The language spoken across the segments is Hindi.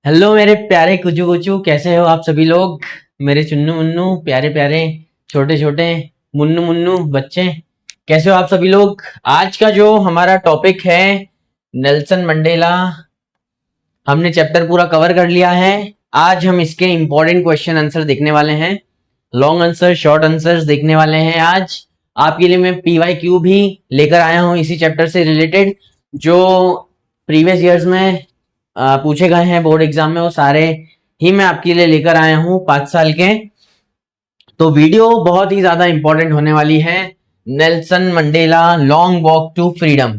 हेलो मेरे प्यारे कुचू कुचू, कैसे हो आप सभी लोग। मेरे चुन्नू मुन्नू, प्यारे प्यारे छोटे छोटे मुन्नू मुन्नू बच्चे, कैसे हो आप सभी लोग। आज का जो हमारा टॉपिक है नेल्सन मंडेला, हमने चैप्टर पूरा कवर कर लिया है। आज हम इसके इंपॉर्टेंट क्वेश्चन आंसर देखने वाले हैं, लॉन्ग आंसर शॉर्ट आंसर्स देखने वाले हैं। आज आपके लिए मैं PYQ भी लेकर आया हूं इसी चैप्टर से रिलेटेड, जो प्रीवियस ईयर्स में पूछे गए हैं बोर्ड एग्जाम में, वो सारे ही मैं आपके लिए लेकर आया हूं 5 साल के। तो वीडियो बहुत ही ज्यादा इंपॉर्टेंट होने वाली है। Nelson Mandela long walk to freedom,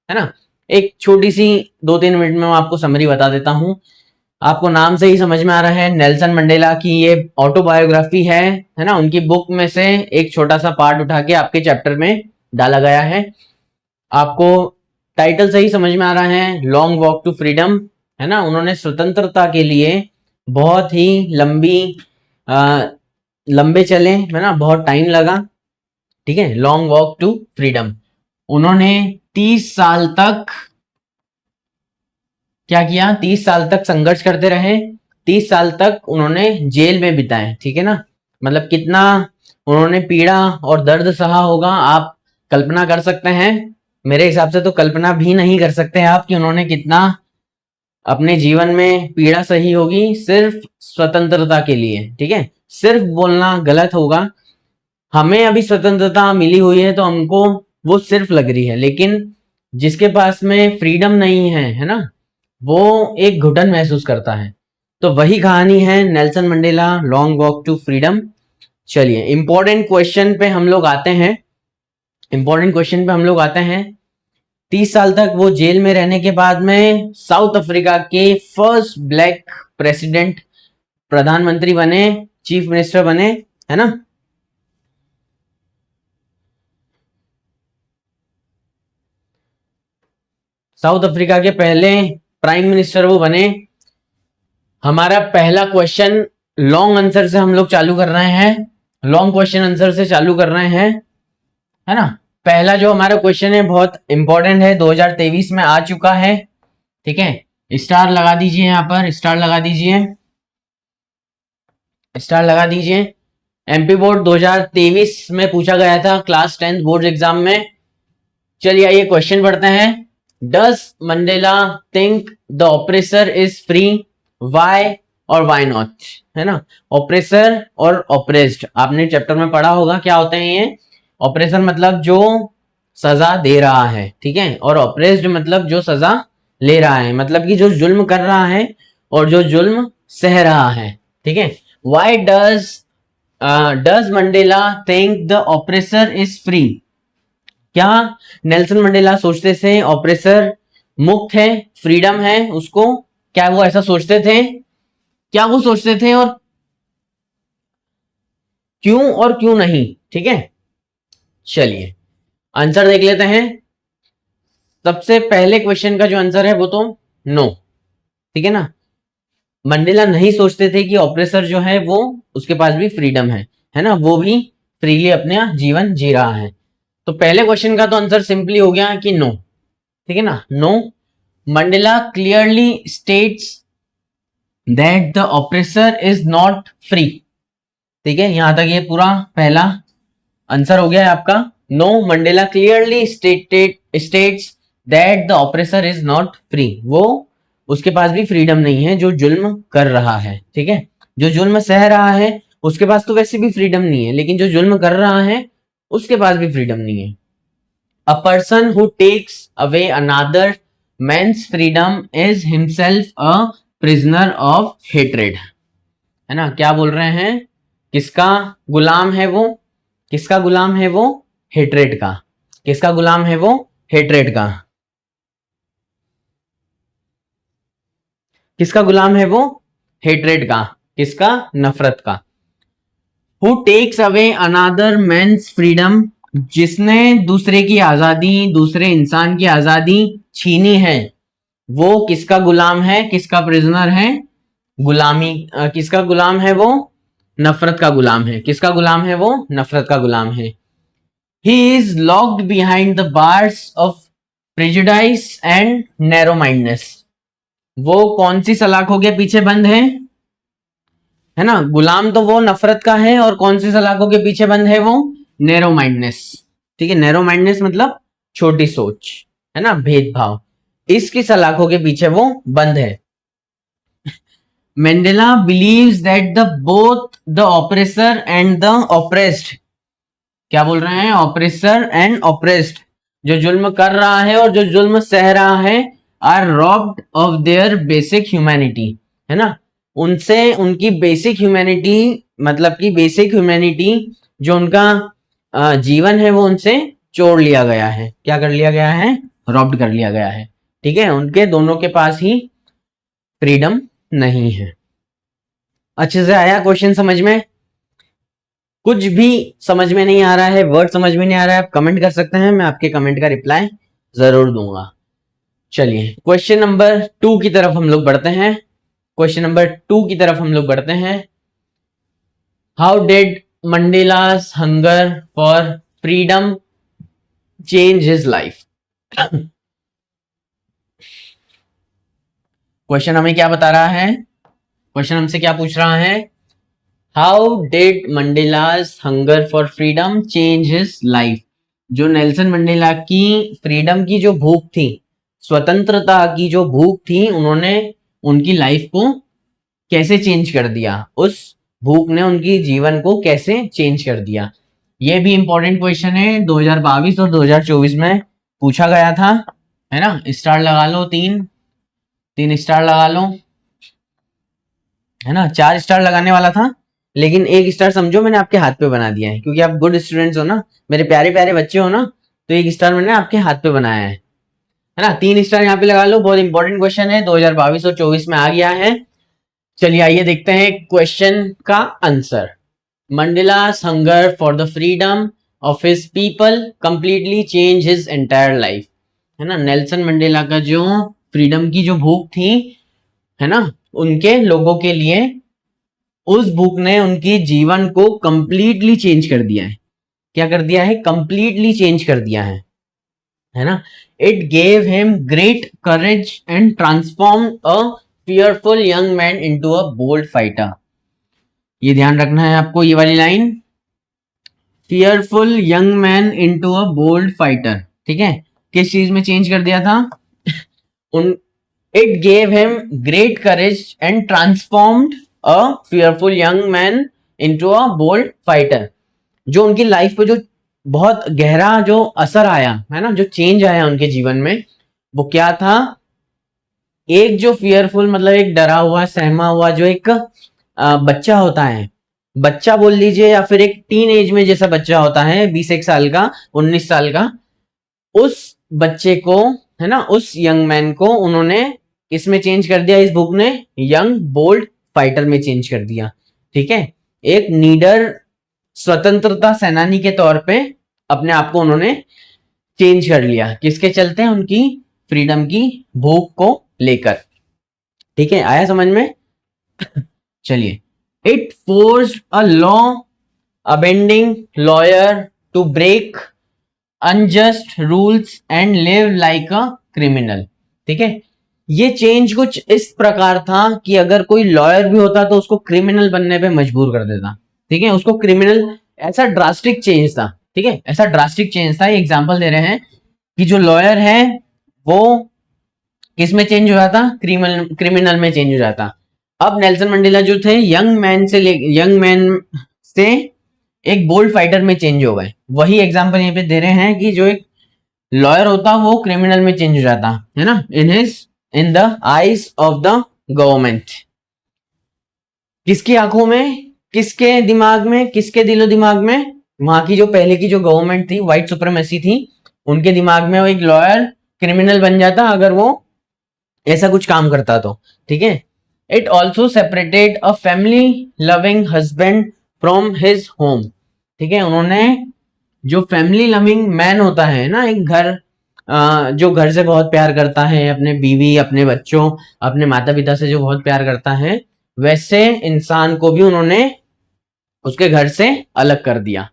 है ना। एक छोटी सी 2-3 मिनट में मैं आपको समरी बता देता हूं। आपको नाम से ही समझ में आ रहा है नेल्सन मंडेला की ये ऑटोबायोग्राफी है ना। उनकी बुक में से एक छोटा सा पार्ट उठा के आपके चैप्टर में डाला गया है। आपको टाइटल से ही समझ में आ रहा है, लॉन्ग वॉक टू फ्रीडम, है ना। उन्होंने स्वतंत्रता के लिए बहुत ही लंबे चले, है ना, बहुत टाइम लगा। ठीक है, लॉन्ग वॉक टू फ्रीडम। उन्होंने 30 साल तक क्या किया, 30 साल तक संघर्ष करते रहे, 30 साल तक उन्होंने जेल में बिताए। ठीक है ना, मतलब कितना उन्होंने पीड़ा और दर्द सहा होगा आप कल्पना कर सकते हैं। मेरे हिसाब से तो कल्पना भी नहीं कर सकते आप कि उन्होंने कितना अपने जीवन में पीड़ा सही होगी सिर्फ स्वतंत्रता के लिए। ठीक है, सिर्फ बोलना गलत होगा। हमें अभी स्वतंत्रता मिली हुई है तो हमको वो सिर्फ लग रही है, लेकिन जिसके पास में फ्रीडम नहीं है ना, वो एक घुटन महसूस करता है। तो वही कहानी है Nelson Mandela long walk to freedom. चलिए इंपॉर्टेंट क्वेश्चन पे हम लोग आते हैं। 30 साल तक वो जेल में रहने के बाद में साउथ अफ्रीका के फर्स्ट ब्लैक प्रेसिडेंट, प्रधानमंत्री बने, चीफ मिनिस्टर बने, है ना। साउथ अफ्रीका के पहले प्राइम मिनिस्टर वो बने। हमारा पहला क्वेश्चन लॉन्ग आंसर से हम लोग चालू कर रहे हैं, लॉन्ग क्वेश्चन आंसर से चालू कर रहे हैं, है ना। पहला जो हमारा क्वेश्चन है बहुत इंपॉर्टेंट है, 2023 में आ चुका है। ठीक है, स्टार लगा दीजिए, यहां पर स्टार लगा दीजिए, स्टार लगा दीजिए। एमपी बोर्ड 2023 में पूछा गया था क्लास 10th बोर्ड एग्जाम में। चलिए आइए क्वेश्चन पढ़ते हैं। Does Mandela think the oppressor is free, why और वाई नॉट, है ना। ऑपरेसर और ऑपरेस्ड आपने चैप्टर में पढ़ा होगा क्या होते हैं ये। ऑपरेसर मतलब जो सजा दे रहा है, ठीक है, और ऑपरेस्ड मतलब जो सजा ले रहा है, मतलब कि जो जुल्म कर रहा है और जो जुल्म सह रहा है। ठीक है, why does Mandela think the oppressor is free. क्या नेल्सन मंडेला सोचते थे ऑपरेसर मुक्त है, फ्रीडम है उसको, क्या वो ऐसा सोचते थे, क्या वो सोचते थे, और क्यों नहीं। ठीक है, चलिए आंसर देख लेते हैं। सबसे पहले क्वेश्चन का जो आंसर है वो तो नो। ठीक है ना, मंडेला नहीं सोचते थे कि ऑपरेसर जो है वो, उसके पास भी फ्रीडम है ना, वो भी फ्रीली अपना जीवन जी रहा है। तो पहले क्वेश्चन का तो आंसर सिंपली हो गया कि नो। ठीक है ना, no. Mandela clearly states that the oppressor is not free. ठीक है, यहां तक ये पूरा पहला आंसर हो गया है आपका। No, Mandela clearly states that the oppressor is not free, वो उसके पास भी फ्रीडम नहीं है जो जुल्म कर रहा है। ठीक है, जो जुल्म सह रहा है उसके पास तो वैसे भी फ्रीडम नहीं है, लेकिन जो जुल्म कर रहा है उसके पास भी फ्रीडम नहीं है। A person who takes away another man's freedom is himself a prisoner of hatred, है ना। क्या बोल रहे हैं, किसका गुलाम है वो, किसका गुलाम है वो, हेट्रेड का। किसका गुलाम है वो, हेट्रेड का। किसका गुलाम है वो, हेट्रेड का। किसका, नफरत का। Who takes away another man's freedom, जिसने दूसरे की आजादी, दूसरे इंसान की आजादी छीनी है, वो किसका गुलाम है, किसका प्रिजनर है, गुलामी किसका गुलाम है वो, नफरत का गुलाम है। किसका गुलाम है वो, नफरत का गुलाम है। He is locked behind the bars of prejudice and narrow mindness. वो कौन सी सलाखों के पीछे बंद है ना? गुलाम तो वो नफरत का है, और कौन सी सलाखों के पीछे बंद है? वो नैरो माइंडनेस। ठीक है, नैरो माइंडनेस मतलब छोटी सोच, है ना, भेदभाव, इसकी सलाखों के पीछे वो बंद है। Mandela believes that the both the oppressor and the oppressed, क्या बोल रहे हैं? ऑपरेसर एंड ऑपरेस्ड, जो जुल्म कर रहा है और जो जुल्म सह रहा है, are robbed of their basic humanity, है ना, उनसे उनकी बेसिक ह्यूमैनिटी, मतलब कि बेसिक ह्यूमैनिटी जो उनका जीवन है, वो उनसे चोर लिया गया है। क्या कर लिया गया है? रॉब्ड कर लिया गया है। ठीक है, उनके दोनों के पास ही फ्रीडम नहीं है। अच्छे से आया क्वेश्चन समझ में? कुछ भी समझ में नहीं आ रहा है, वर्ड समझ में नहीं आ रहा है, आप कमेंट कर सकते हैं, मैं आपके कमेंट का रिप्लाई जरूर दूंगा। चलिए क्वेश्चन नंबर 2 की तरफ हम लोग बढ़ते हैं। क्वेश्चन नंबर 2 की तरफ हम लोग बढ़ते हैं। How did Mandela's hunger for freedom change his life? Question हमें क्या बता रहा है? क्वेश्चन हमसे क्या पूछ रहा है? How did Mandela's hunger for freedom change his life? जो नेल्सन मंडेला की फ्रीडम की जो भूख थी, स्वतंत्रता की जो भूख थी, उन्होंने उनकी लाइफ को कैसे चेंज कर दिया? उस भूख ने उनकी जीवन को कैसे चेंज कर दिया? ये भी इंपॉर्टेंट क्वेश्चन है, 2022 और 2024 में पूछा गया था, है ना। स्टार लगा लो, तीन स्टार लगा लो, है ना। 4 स्टार लगाने वाला था, लेकिन 1 स्टार समझो मैंने आपके हाथ पे बना दिया है, क्योंकि आप गुड स्टूडेंट्स हो ना, मेरे प्यारे प्यारे बच्चे हो ना, तो 1 स्टार मैंने आपके हाथ पे बनाया है ना। 3 स्टार यहाँ पे लगा लो, बहुत इंपॉर्टेंट क्वेश्चन है, 2022 और 24 में आ गया है। चलिए आइए देखते हैं क्वेश्चन का answer. Mandela's hunger for the freedom of his people completely change his entire life, है ना। नेल्सन मंडेला का जो फ्रीडम की जो भूख थी, है ना, उनके लोगों के लिए, उस भूख ने उनकी जीवन को कंप्लीटली चेंज कर दिया है। क्या कर दिया है? कंप्लीटली चेंज कर दिया है ना। It gave him great courage and transform a fearful young man into a bold fighter। ये ध्यान रखना है आपको, ये वाली line, fearful young man into a bold fighter। ठीक है, किस चीज में चेंज कर दिया था? उन it gave him great courage and transformed a fearful young man into a bold fighter। जो उनकी लाइफ पे जो बहुत गहरा जो असर आया, है ना, जो चेंज आया उनके जीवन में, वो क्या था? एक जो फियरफुल मतलब एक डरा हुआ, सहमा हुआ जो एक बच्चा होता है, बच्चा बोल लीजिए, या फिर एक टीन एज में जैसा बच्चा होता है, 21 साल का, 19 साल का, उस बच्चे को, है ना, उस यंग मैन को उन्होंने इसमें चेंज कर दिया, इस बुक ने यंग बोल्ड फाइटर में चेंज कर दिया। ठीक है, एक नीडर स्वतंत्रता सेनानी के तौर पे अपने आप को उन्होंने चेंज कर लिया, किसके चलते? उनकी फ्रीडम की भूख को लेकर। ठीक है, आया समझ में? चलिए, it forced a law abiding lawyer to break unjust rules and live like a criminal. ठीक है, ये चेंज कुछ इस प्रकार था कि अगर कोई लॉयर भी होता तो उसको क्रिमिनल बनने पे मजबूर कर देता। ठीक है, उसको क्रिमिनल, ऐसा ड्रास्टिक चेंज था। ठीक है, ऐसा ड्रास्टिक चेंज था। एग्जांपल दे रहे हैं कि जो लॉयर है वो किस में चेंज हो जाता? क्रिमिनल में चेंज हो जाता। अब नेल्सन मंडेला जो थे यंग मैन से एक बोल्ड फाइटर में चेंज हो गए। वही एग्जांपल यहाँ पे दे रहे हैं कि जो एक लॉयर होता वो क्रिमिनल में चेंज हो जाता, है ना, in the eyes of the government. किसकी आंखों में, किसके दिमाग में, किसके दिलो दिमाग में? वहां की जो पहले की जो गवर्नमेंट थी, व्हाइट सुप्रीमेसी थी, उनके दिमाग में वो एक लॉयर क्रिमिनल बन जाता अगर वो ऐसा कुछ काम करता तो। ठीक है, it also separated a family loving husband from his home. ठीक है, उन्होंने जो फैमिली लविंग मैन होता है ना, एक घर जो घर से बहुत प्यार करता है, अपने बीवी, अपने बच्चों, अपने माता पिता से जो बहुत प्यार करता है, वैसे इंसान को भी उन्होंने उसके घर से अलग कर दिया।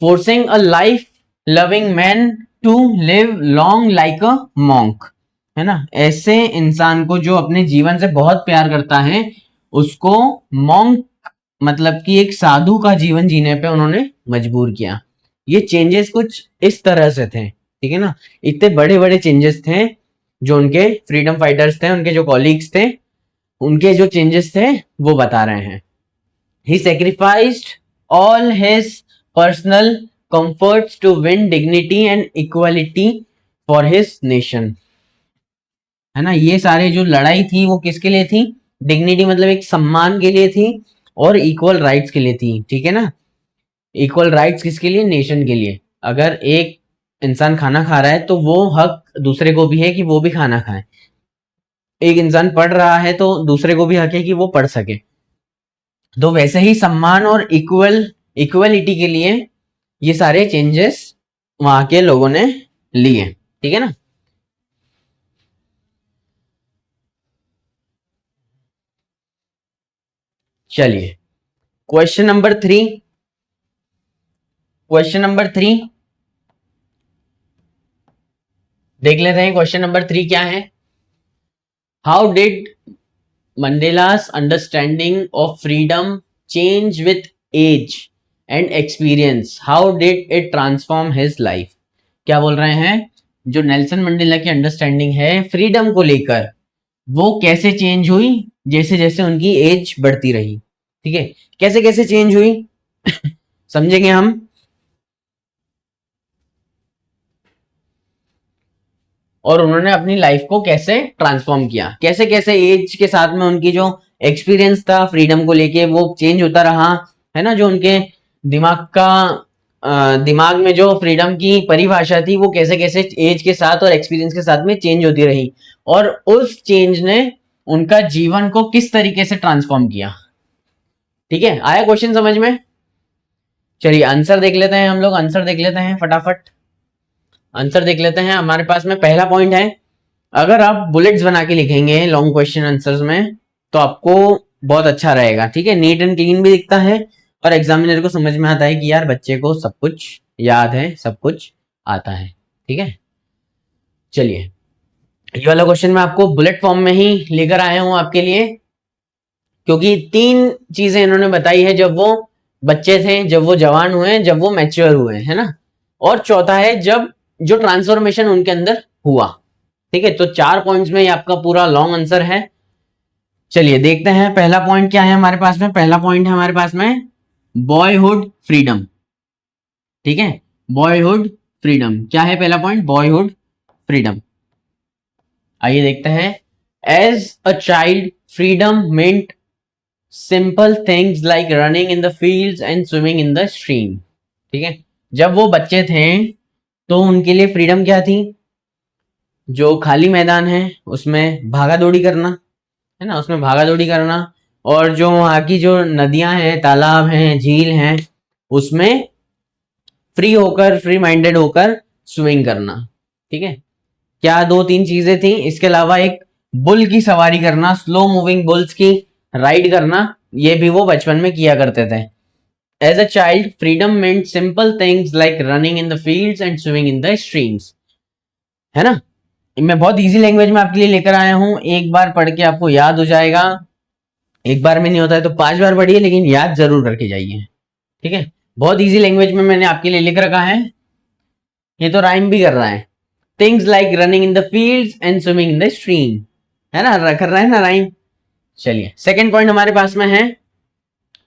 Forcing a life loving man to live long like a monk. है ना, ऐसे इंसान को जो अपने जीवन से बहुत प्यार करता है उसको मॉन्क मतलब कि एक साधु का जीवन जीने पे उन्होंने मजबूर किया। ये चेंजेस कुछ इस तरह से थे, ठीक है ना, इतने बड़े बड़े चेंजेस थे जो उनके फ्रीडम फाइटर्स थे, उनके जो कॉलीग्स थे, उनके जो चेंजेस थे वो बता रहे हैं। He sacrificed all his personal comforts to win dignity and equality for his nation, है ना। ये सारे जो लड़ाई थी वो किसके लिए थी? डिग्निटी मतलब एक सम्मान के लिए थी और इक्वल राइट्स के लिए थी, ठीक है ना। इक्वल राइट्स किसके लिए? नेशन के लिए। अगर एक इंसान खाना खा रहा है तो वो हक दूसरे को भी है कि वो भी खाना खाए। एक इंसान पढ़ रहा है तो दूसरे को भी हक है कि वो पढ़ सके। तो वैसे ही सम्मान और इक्वलिटी के लिए ये सारे चेंजेस वहां के लोगों ने लिए, ठीक है ना। चलिए क्वेश्चन नंबर 3, क्वेश्चन नंबर 3 देख लेते हैं। क्वेश्चन नंबर 3 क्या है? How did Mandela's understanding of freedom change with age and experience? How did it transform his life? क्या बोल रहे हैं? जो नेल्सन मंडेला की अंडरस्टैंडिंग है फ्रीडम को लेकर वो कैसे चेंज हुई जैसे जैसे उनकी एज बढ़ती रही, ठीक है। कैसे कैसे चेंज हुई समझेंगे हम। और उन्होंने अपनी लाइफ को कैसे ट्रांसफॉर्म किया, कैसे कैसे एज के साथ में उनकी जो एक्सपीरियंस था फ्रीडम को लेके वो चेंज होता रहा, है ना। जो उनके दिमाग का दिमाग में जो फ्रीडम की परिभाषा थी वो कैसे कैसे एज के साथ और एक्सपीरियंस के साथ में चेंज होती रही, और उस चेंज ने उनका जीवन को किस तरीके से ट्रांसफॉर्म किया। ठीक है, आया क्वेश्चन समझ में? चलिए आंसर देख लेते हैं, हम लोग आंसर देख लेते हैं फटाफट। आंसर देख लेते हैं। हमारे पास में पहला पॉइंट है, अगर आप बुलेट्स बना के लिखेंगे लॉन्ग क्वेश्चन आंसर्स में तो आपको बहुत अच्छा रहेगा, ठीक है। नीट एंड क्लीन भी दिखता है और एग्जामिनर को समझ में आता है कि यार बच्चे को सब कुछ याद है, सब कुछ आता है, ठीक है। चलिए ये वाला क्वेश्चन मैं आपको बुलेट फॉर्म में ही लेकर आया हूं आपके लिए, क्योंकि 3 चीजें इन्होंने बताई है, जब वो बच्चे थे, जब वो जवान हुए, जब वो मैच्योर हुए, है ना। और चौथा है जब जो ट्रांसफॉर्मेशन उनके अंदर हुआ, ठीक है। तो 4 पॉइंट्स में ये आपका पूरा लॉन्ग आंसर है। चलिए देखते हैं पहला पॉइंट क्या है हमारे पास में। पहला पॉइंट है हमारे पास में बॉयहुड फ्रीडम, ठीक है। बॉयहुड फ्रीडम क्या है पहला पॉइंट? Boyhood freedom. आइए देखते हैं। As a child freedom meant simple things like running in the fields and swimming in the stream, ठीक है। जब वो बच्चे थे तो उनके लिए फ्रीडम क्या थी? जो खाली मैदान है उसमें भागा दौड़ी करना, है ना, उसमें भागा दौड़ी करना। और जो वहाँ की जो नदियां हैं, तालाब हैं, झील हैं, उसमें फ्री होकर, फ्री माइंडेड होकर स्विमिंग करना, ठीक है। क्या 2-3 चीजें थी? इसके अलावा एक बुल की सवारी करना, स्लो मूविंग बुल्स की राइड करना, ये भी वो बचपन में किया करते थे। As a child freedom meant simple things like running in the fields and swimming in the streams, है ना। मैं बहुत इजी लैंग्वेज में आपके लिए लेकर आया हूं, एक बार पढ़ के आपको याद हो जाएगा। एक बार में नहीं होता है तो 5 बार पढ़िए, लेकिन याद जरूर करके जाइए, ठीक है। बहुत इजी लैंग्वेज में मैंने आपके लिए लिख रखा है, ये तो राइम भी कर रहा है। Things like running in the fields and swimming in the stream, है ना, कर रहा है ना राइम। चलिए सेकंड पॉइंट हमारे पास में है।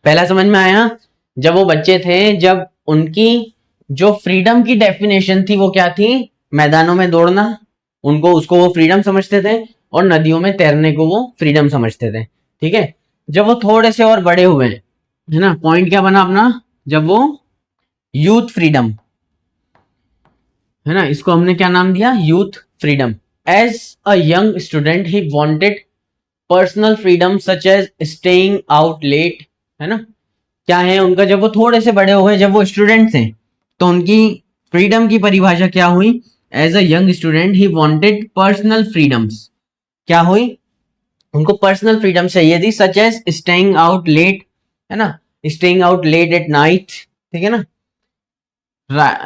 पहला समझ में आया, जब वो बच्चे थे, जब उनकी जो फ्रीडम की डेफिनेशन थी वो क्या थी? मैदानों में दौड़ना, उनको उसको वो फ्रीडम समझते थे, और नदियों में तैरने को वो फ्रीडम समझते थे, ठीक है। जब वो थोड़े से और बड़े हुए, है ना, पॉइंट क्या बना अपना? जब वो यूथ फ्रीडम, है ना, इसको हमने क्या नाम दिया? Youth freedom. As a young student he wanted personal freedom such as staying out late, है ना। क्या है उनका? जब वो थोड़े से बड़े हो गए, जब वो स्टूडेंट थे, तो उनकी फ्रीडम की परिभाषा क्या हुई? As a young student he wanted personal freedoms. क्या हुई? उनको पर्सनल फ्रीडम चाहिए थी, such as staying out late, है ना, staying out late at night, ठीक है ना,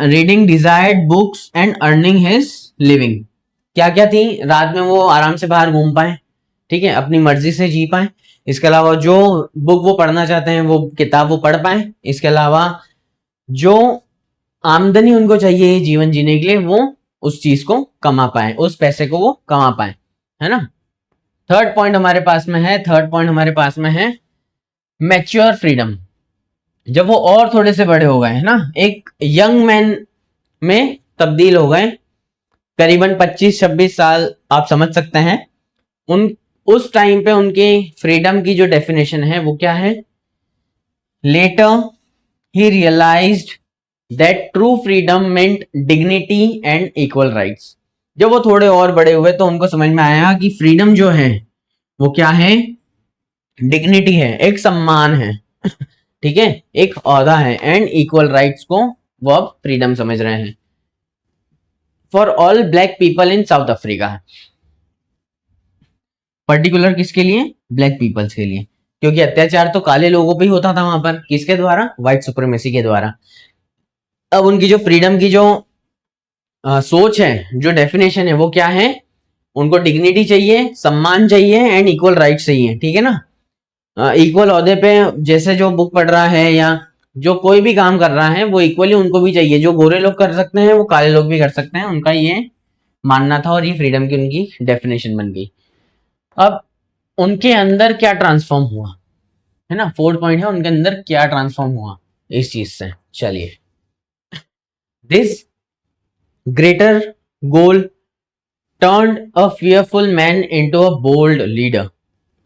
reading desired books and earning his living. क्या क्या थी, रात में वो आराम से बाहर घूम पाए, ठीक है, अपनी मर्जी से जी पाए, इसके अलावा जो बुक वो पढ़ना चाहते हैं वो किताब वो पढ़ पाए, इसके अलावा जो आमदनी उनको चाहिए जीवन जीने के लिए वो उस चीज को कमा पाए, उस पैसे को वो कमा पाए, है ना। थर्ड पॉइंट हमारे पास में है, थर्ड पॉइंट हमारे पास में है मैच्योर फ्रीडम। जब वो और थोड़े से बड़े हो गए, है ना, एक यंग मैन में तब्दील हो गए, करीबन 25-26 साल आप समझ सकते हैं, उन उस टाइम पे उनकी फ्रीडम की जो डेफिनेशन है वो क्या है, later he realized that true freedom meant dignity and equal rights. जब वो थोड़े और बड़े हुए तो उनको समझ में आया कि फ्रीडम जो है वो क्या है, डिग्निटी है, एक सम्मान है ठीक है, एक औहदा है, एंड इक्वल राइट्स को वो अब फ्रीडम समझ रहे हैं for all black people in south Africa. Particular किसके लिए, ब्लैक पीपल्स के लिए, क्योंकि अत्याचार तो काले लोगों पे ही होता था वहां पर, किसके द्वारा, व्हाइट सुप्रीमेसी के द्वारा। अब उनकी जो फ्रीडम की जो सोच है, जो डेफिनेशन है वो क्या है, उनको डिग्निटी चाहिए, सम्मान चाहिए, एंड इक्वल राइट्स चाहिए, ठीक है ना। इक्वल ओहदे पे जैसे जो बुक पढ़ रहा है या जो कोई भी काम कर रहा है वो इक्वली उनको भी चाहिए, जो गोरे लोग कर सकते हैं वो काले लोग भी कर सकते हैं, उनका ये मानना था और ये फ्रीडम की उनकी डेफिनेशन बन गई। अब उनके अंदर क्या ट्रांसफॉर्म हुआ, है ना, फोर्थ पॉइंट है उनके अंदर क्या ट्रांसफॉर्म हुआ इस चीज से। चलिए, this greater goal turned a fearful man into a bold leader,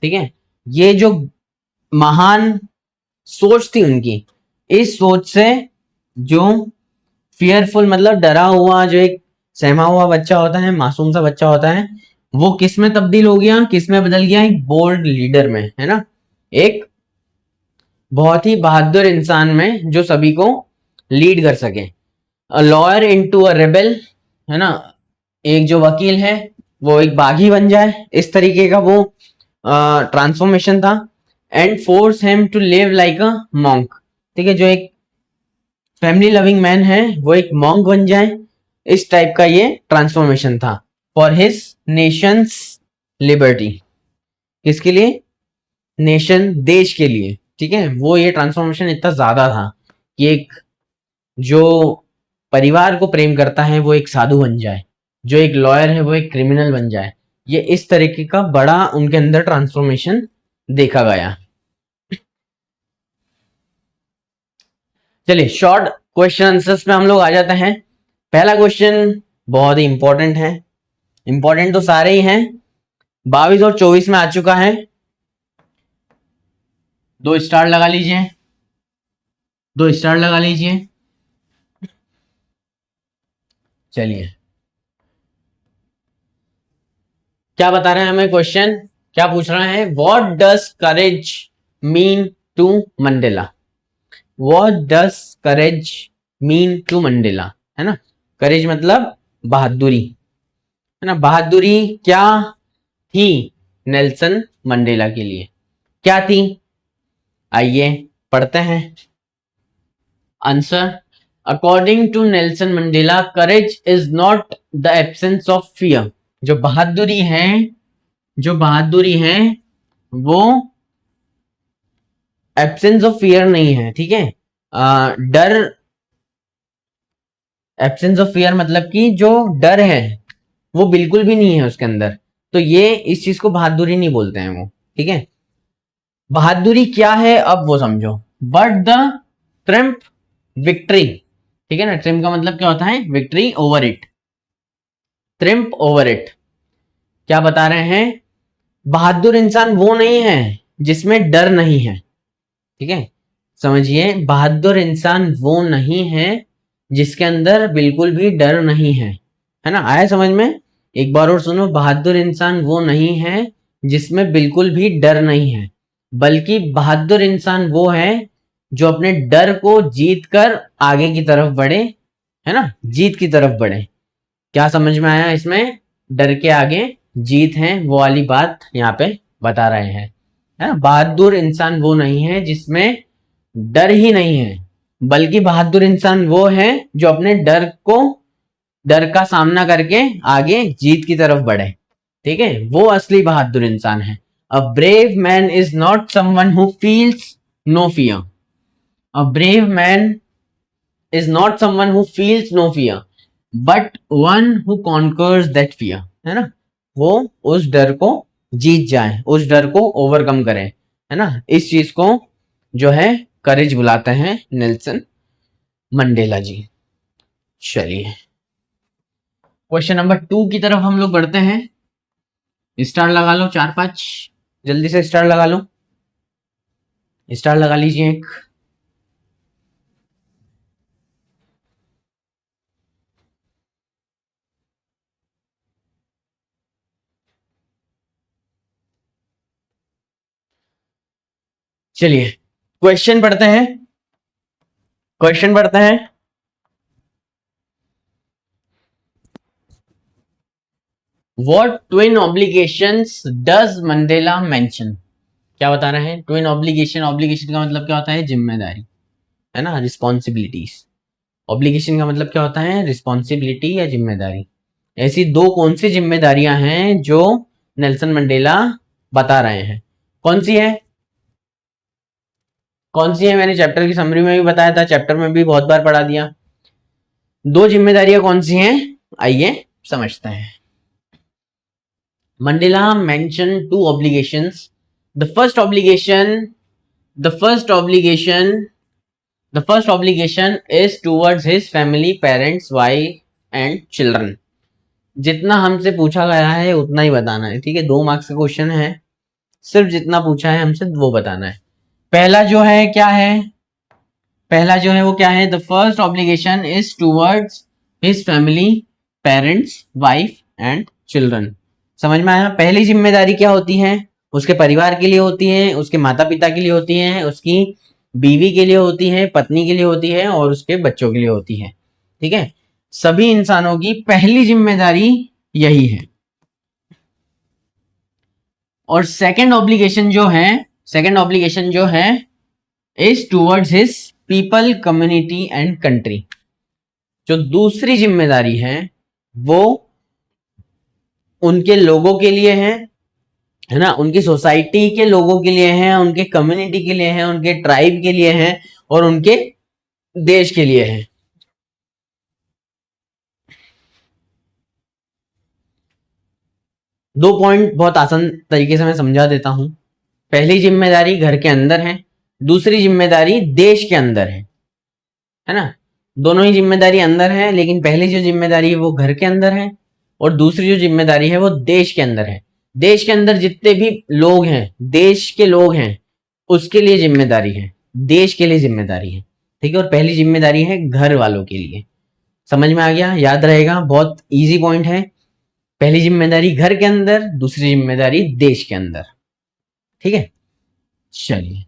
ठीक है, ये जो महान सोच थी उनकी, इस सोच से जो फियरफुल मतलब डरा हुआ, जो एक सहमा हुआ बच्चा होता है, मासूम सा बच्चा होता है, वो किस में तब्दील हो गया, किस में बदल गया, एक बोल्ड लीडर में, है ना, एक बहुत ही बहादुर इंसान में जो सभी को लीड कर सके। A lawyer into a rebel, है ना, एक जो वकील है वो एक बागी बन जाए, इस तरीके का वो ट्रांसफॉर्मेशन था। And force him to live like a monk, ठीक है, जो एक फैमिली लविंग मैन है वो एक मॉन्क बन जाए, इस टाइप का ये ट्रांसफॉर्मेशन था फॉर हिज नेशंस लिबर्टी, किसके लिए, नेशन, देश के लिए, ठीक है। वो ये ट्रांसफॉर्मेशन इतना ज्यादा था कि एक जो परिवार को प्रेम करता है वो एक साधु बन जाए, जो एक लॉयर है वो एक क्रिमिनल बन जाए, ये इस तरीके का बड़ा उनके अंदर ट्रांसफॉर्मेशन देखा गया। चलिए, शॉर्ट क्वेश्चन आंसर्स पे हम लोग आ जाते हैं। पहला क्वेश्चन बहुत ही इंपॉर्टेंट है, इंपॉर्टेंट तो सारे ही हैं, 22 और 24 में आ चुका है, 2 स्टार लगा लीजिए, 2 स्टार लगा लीजिए। चलिए, क्या बता रहे हैं हमें क्वेश्चन, क्या पूछ रहा है, what does courage mean to Mandela, what does courage mean to Mandela, है ना, करेज मतलब बहादुरी, है ना, बहादुरी क्या थी नेल्सन मंडेला के लिए, क्या थी, आइए पढ़ते हैं answer. According to Nelson Mandela, courage is not the absence of fear, जो बहादुरी है, जो बहादुरी है वो एब्सेंस ऑफ फियर नहीं है, ठीक है, डर, एब्सेंस ऑफ फियर मतलब कि जो डर है वो बिल्कुल भी नहीं है उसके अंदर, तो ये इस चीज को बहादुरी नहीं बोलते हैं वो, ठीक है। बहादुरी क्या है अब वो समझो, बट द ट्रिम्प विक्ट्री, ठीक है ना, ट्रिम्प का मतलब क्या होता है, victory over it, triumph over it, क्या बता रहे हैं, बहादुर इंसान वो नहीं है जिसमें डर नहीं है, ठीक है, समझिए, बहादुर इंसान वो नहीं है जिसके अंदर बिल्कुल भी डर नहीं है ना, आया समझ में, एक बार और सुनो, बहादुर इंसान वो नहीं है जिसमें बिल्कुल भी डर नहीं है, बल्कि बहादुर इंसान वो है जो अपने डर को जीत कर आगे की तरफ बढ़े, है ना, जीत की तरफ बढ़े। क्या समझ में आया इसमें, डर के आगे जीत है वो वाली बात यहाँ पे बता रहे हैं, है ना, बहादुर इंसान वो नहीं है जिसमें डर ही नहीं है, बल्कि बहादुर इंसान वो है जो अपने डर को डर का सामना करके आगे जीत की तरफ बढ़े, ठीक है, वो असली बहादुर इंसान है। A brave man is not someone who feels no fear, a brave man is not someone who feels no fear but one who conquers that fear, है ना, वो उस डर को जीत जाए, उस डर को ओवरकम करे, है ना, इस चीज को जो है करेज बुलाते हैं नेल्सन मंडेला जी। चलिए क्वेश्चन नंबर 2 की तरफ हम लोग बढ़ते हैं। स्टार लगा लो 4-5, जल्दी से स्टार लगा लो, स्टार लगा लीजिए एक। चलिए क्वेश्चन पढ़ते हैं, क्वेश्चन पढ़ते हैं। What twin obligations does Mandela mention? क्या बता रहे हैं? ट्विन ऑब्लिगेशन, ऑब्लिगेशन का मतलब क्या होता है? जिम्मेदारी, है ना, रिस्पॉन्सिबिलिटीज। ऑब्लिगेशन का मतलब क्या होता है? रिस्पॉन्सिबिलिटी या जिम्मेदारी। ऐसी दो कौन सी जिम्मेदारियां हैं जो नेल्सन मंडेला बता रहे हैं? कौन सी है? कौन सी है? मैंने चैप्टर की समरी में भी बताया था, चैप्टर में भी बहुत बार पढ़ा दिया। दो जिम्मेदारियां कौन सी हैं? आइए समझते हैं। Mandela mention two obligations. The first obligation, the first obligation, the first obligation is towards his family, parents, wife and children. जितना हमसे पूछा गया है उतना ही बताना है, ठीक है, 2 मार्क्स का क्वेश्चन है, सिर्फ जितना पूछा है हमसे वो बताना है। पहला जो है क्या है? पहला जो है वो क्या है? The first obligation is towards his family, parents, wife and children. समझ में आया? पहली जिम्मेदारी क्या होती है? उसके परिवार के लिए होती है, उसके माता पिता के लिए होती है, उसकी बीवी के लिए होती है, पत्नी के लिए होती है और उसके बच्चों के लिए होती है, ठीक है। सभी इंसानों की पहली जिम्मेदारी यही है। और सेकंड ऑब्लिगेशन जो है, सेकंड ऑब्लिगेशन जो है is towards his people, community and country. जो दूसरी जिम्मेदारी है वो उनके लोगों के लिए है ना, उनकी सोसाइटी के लोगों के लिए है, उनके कम्युनिटी के लिए है, उनके ट्राइब के लिए है और उनके देश के लिए है। दो पॉइंट बहुत आसान तरीके से मैं समझा देता हूं। पहली जिम्मेदारी घर के अंदर है, दूसरी जिम्मेदारी देश के अंदर है ना। दोनों ही जिम्मेदारी अंदर है, लेकिन पहली जो जिम्मेदारी है वो घर के अंदर है और दूसरी जो जिम्मेदारी है वो देश के अंदर है। देश के अंदर जितने भी लोग हैं, देश के लोग हैं, उसके लिए जिम्मेदारी है, देश के लिए जिम्मेदारी है, ठीक है। और पहली जिम्मेदारी है घर वालों के लिए। समझ में आ गया? याद रहेगा, बहुत इजी पॉइंट है। पहली जिम्मेदारी घर के अंदर, दूसरी जिम्मेदारी देश के अंदर, ठीक है। चलिए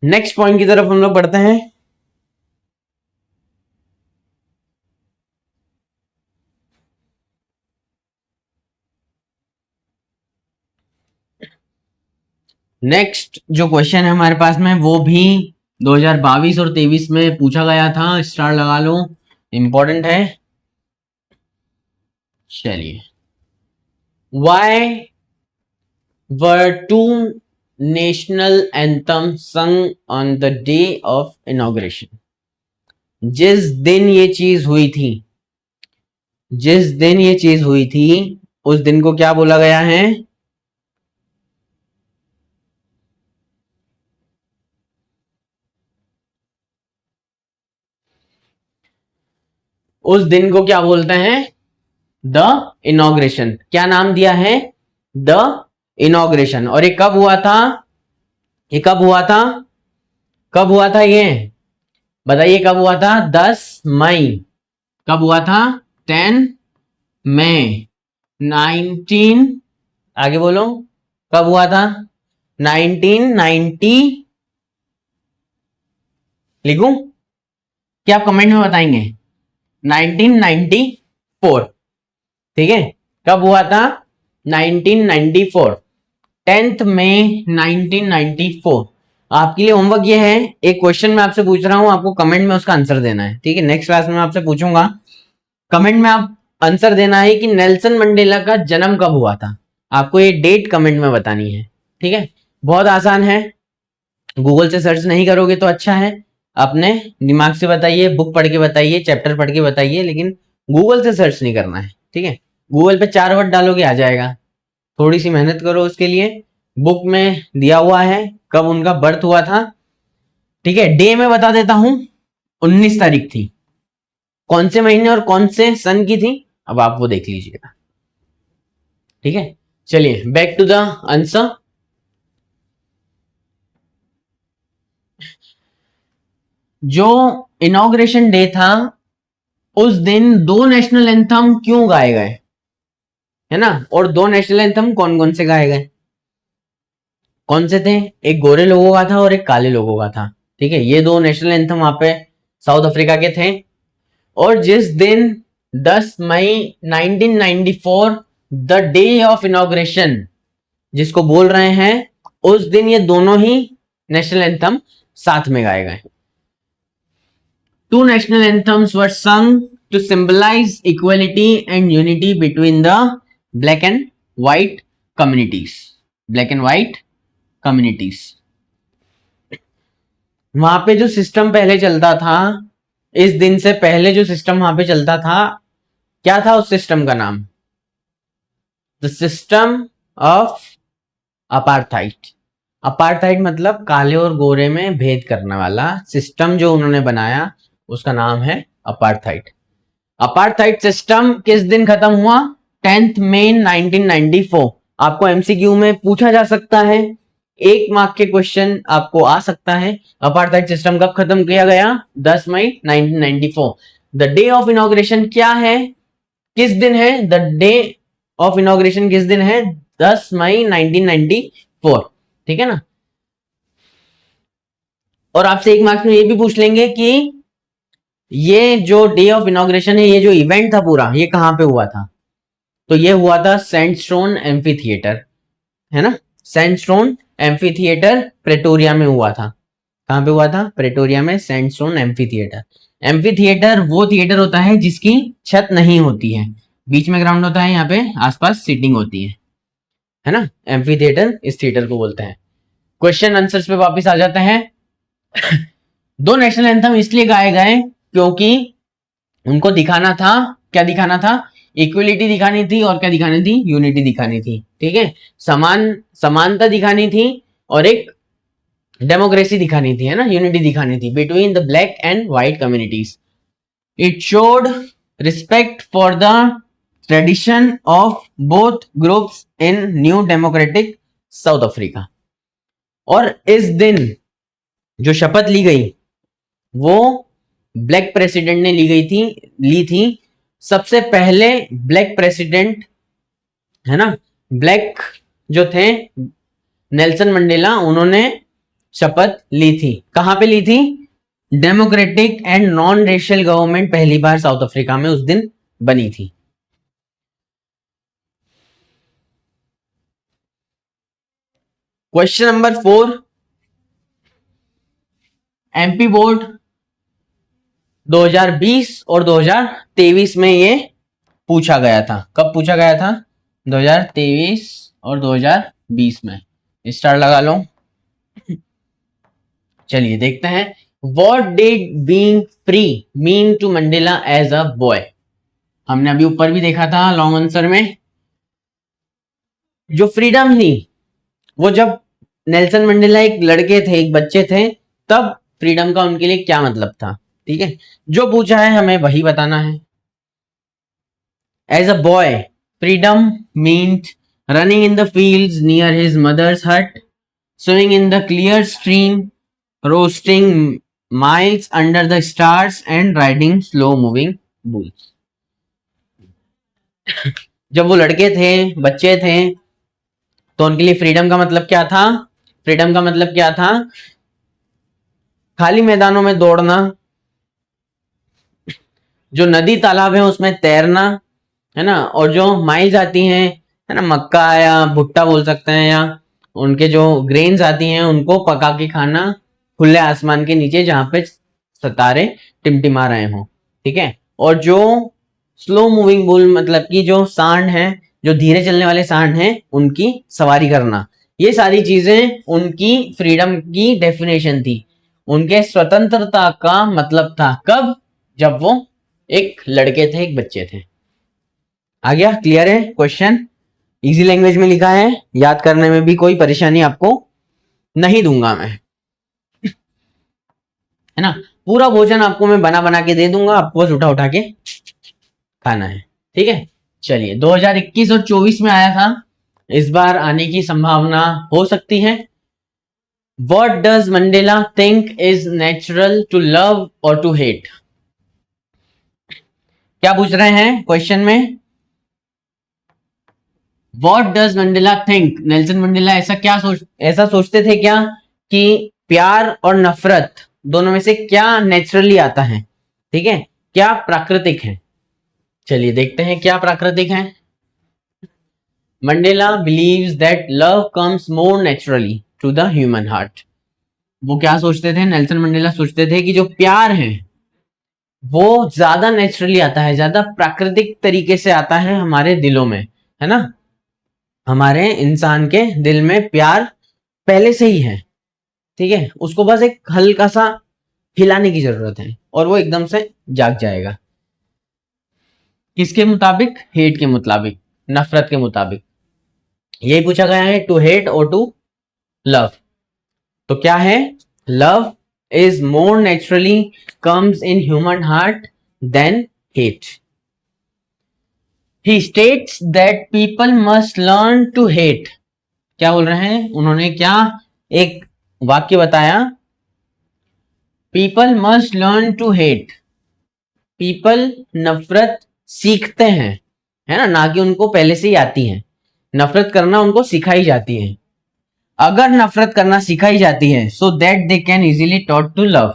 नेक्स्ट पॉइंट की तरफ हम लोग बढ़ते हैं। नेक्स्ट जो क्वेश्चन है हमारे पास में वो भी 2022 और 23 में पूछा गया था, स्टार लगा लो, इंपॉर्टेंट है। चलिए, why were two national anthem sung on the day of inauguration? जिस दिन ये चीज हुई थी, जिस दिन ये चीज हुई थी, उस दिन को क्या बोला गया है? उस दिन को क्या बोलते हैं? The inauguration. क्या नाम दिया है? The inauguration. और ये कब हुआ था? ये कब हुआ था? कब हुआ था ये बताइए? कब हुआ था? 10 मई। कब हुआ था? 10 मई 19, आगे बोलो, कब हुआ था? 1990। लिखूं क्या आप कमेंट में बताएंगे? 1994, ठीक है। कब हुआ था? 1994, 10 मई 1994। आपके लिए होमवर्क ये है, एक क्वेश्चन मैं आपसे पूछ रहा हूं, आपको कमेंट में उसका आंसर देना है, ठीक है। नेक्स्ट क्लास में मैं आपसे पूछूंगा, कमेंट में आप आंसर देना है कि नेल्सन मंडेला का जन्म कब हुआ था। आपको ये डेट कमेंट में बतानी है, ठीक है। बहुत आसान है, गूगल से सर्च नहीं करोगे तो अच्छा है, अपने दिमाग से बताइए, बुक पढ़ के बताइए, चैप्टर पढ़ के बताइए, लेकिन गूगल से सर्च नहीं करना है, ठीक है। गूगल पे 4 वर्ड डालोगे आ जाएगा, थोड़ी सी मेहनत करो उसके लिए। बुक में दिया हुआ है कब उनका बर्थ हुआ था, ठीक है। डे में बता देता हूं, 19 तारीख थी। कौन से महीने और कौन से सन की थी, अब आप वो देख लीजिएगा, ठीक है। चलिए बैक टू द आंसर। जो इनॉग्रेशन डे था उस दिन 2 नेशनल एंथम क्यों गाए गए, है ना। और 2 नेशनल एंथम कौन कौन से गाए गए, कौन से थे, एक गोरे लोगों का था और एक काले लोगों का था, ठीक है। ये 2 नेशनल एंथम वहां पे साउथ अफ्रीका के थे। और जिस दिन 10 मई 1994 द डे ऑफ इनॉग्रेशन जिसको बोल रहे हैं, उस दिन ये दोनों ही नेशनल एंथम साथ में गाए गए। 2 national anthems were sung to symbolize equality and unity between the black and white communities. Black and white communities. वहां पे जो सिस्टम पहले चलता था, इस दिन से पहले जो सिस्टम वहां पे चलता था, क्या था उस सिस्टम का नाम, the system of apartheid. Apartheid मतलब काले और गोरे में भेद करने वाला सिस्टम जो उन्होंने बनाया, उसका नाम है अपार्थाइड। अपार्थाइड सिस्टम किस दिन खत्म हुआ, 10 मई 1994। आपको एमसीक्यू में पूछा जा सकता है, 1 मार्क के क्वेश्चन आपको आ सकता है। अपार्थाइड सिस्टम कब खत्म किया गया, 10 मई 1994। द डे ऑफ इनॉग्रेशन क्या है, किस दिन है, द डे ऑफ इनॉग्रेशन किस दिन है, 10 मई 1994, ठीक है ना। और आपसे 1 मार्क्स में ये भी पूछ लेंगे कि ये जो डे ऑफ इनॉग्रेशन है, ये जो इवेंट था पूरा, ये कहां पे हुआ था, तो ये हुआ था सैंडस्टोन एम्फी थिएटर, है ना। सैंडस्टोन एम्फी थिएटर प्रेटोरिया में हुआ था। कहां पे हुआ था, प्रेटोरिया में sandstone amphi theatre. Amphi theatre वो थिएटर होता है जिसकी छत नहीं होती है, बीच में ग्राउंड होता है, यहाँ पे आसपास सीटिंग होती है ना। एम्फी थिएटर इस थिएटर को बोलते हैं। क्वेश्चन आंसर्स पे वापस आ जाते हैं। 2 नेशनल एंथम इसलिए गाए गए क्योंकि उनको दिखाना था, क्या दिखाना था, इक्वलिटी दिखानी थी, और क्या दिखानी थी, यूनिटी दिखानी थी, ठीक है। समानता दिखानी थी और एक डेमोक्रेसी दिखानी थी, है ना, यूनिटी दिखानी थी between the black and white communities. It showed respect for the tradition of both groups in new democratic south Africa. और इस दिन जो शपथ ली गई वो ब्लैक प्रेसिडेंट ने ली थी। सबसे पहले ब्लैक प्रेसिडेंट, है ना, ब्लैक जो थे नेल्सन मंडेला, उन्होंने शपथ ली थी। कहां पे ली थी, democratic and non racial government पहली बार साउथ अफ्रीका में उस दिन बनी थी। क्वेश्चन नंबर 4, एमपी बोर्ड 2020 और 2023 में ये पूछा गया था। कब पूछा गया था, 2023 और 2020 में। स्टार लगा लो। चलिए देखते हैं, what did being free mean to Mandela as a boy. हमने अभी ऊपर भी देखा था लॉन्ग आंसर में, जो फ्रीडम थी वो जब नेल्सन मंडेला एक लड़के थे, एक बच्चे थे, तब फ्रीडम का उनके लिए क्या मतलब था, ठीक है। जो पूछा है हमें वही बताना है। As a boy freedom meant running in the fields near his mother's hut, swimming in the clear stream, roasting miles under the stars, and riding slow moving bulls। जब वो लड़के थे, बच्चे थे, तो उनके लिए फ्रीडम का मतलब क्या था, फ्रीडम का मतलब क्या था, खाली मैदानों में दौड़ना, जो नदी तालाब है उसमें तैरना, है ना, और जो माइल्स आती हैं, है ना, मक्का या भुट्टा बोल सकते हैं, या उनके जो ग्रेन्स आती हैं उनको पका के खाना खुले आसमान के नीचे जहां पे सितारे टिमटिमा रहे हों, ठीक है। और जो स्लो मूविंग बुल मतलब कि जो सांड है, जो धीरे चलने वाले सांड हैं, उनकी सवारी करना, ये सारी चीजें उनकी फ्रीडम की डेफिनेशन थी। उनके स्वतंत्रता का मतलब था कब? जब वो एक लड़के थे, एक बच्चे थे। आ गया? क्लियर है क्वेश्चन? इजी लैंग्वेज में लिखा है, याद करने में भी कोई परेशानी आपको नहीं दूंगा मैं, है ना। पूरा भोजन आपको मैं बना बना के दे दूंगा, आपको बस उठा उठा के खाना है, ठीक है। चलिए, 2021 और 24 में आया था, इस बार आने की संभावना हो सकती है। What does Mandela think is natural to love or to hate? क्या पूछ रहे हैं क्वेश्चन में? What does Mandela think? Nelson Mandela ऐसा सोचते थे क्या कि प्यार और नफरत दोनों में से क्या नेचुरली आता है, ठीक है, क्या प्राकृतिक है। चलिए देखते हैं क्या प्राकृतिक है। Mandela believes that love comes more naturally to the human heart. वो क्या सोचते थे? नेल्सन मंडेला सोचते थे कि जो प्यार है वो ज्यादा नेचुरली आता है, ज्यादा प्राकृतिक तरीके से आता है हमारे दिलों में, है ना। हमारे इंसान के दिल में प्यार पहले से ही है, ठीक है, उसको बस एक हल्का सा हिलाने की जरूरत है और वो एकदम से जाग जाएगा। किसके मुताबिक? हेट के मुताबिक, नफरत के मुताबिक। यही पूछा गया है, टू हेट और टू लव। तो क्या है? Love is more naturally comes in human heart than hate. He states that people must learn to hate. क्या बोल रहे हैं उन्होंने? क्या एक वाक्य बताया? People must learn to hate. People नफरत सीखते हैं, है ना कि उनको पहले से ही आती है। नफरत करना उनको सिखाई जाती है। अगर नफरत करना सिखाई जाती है so that they can easily taught to love.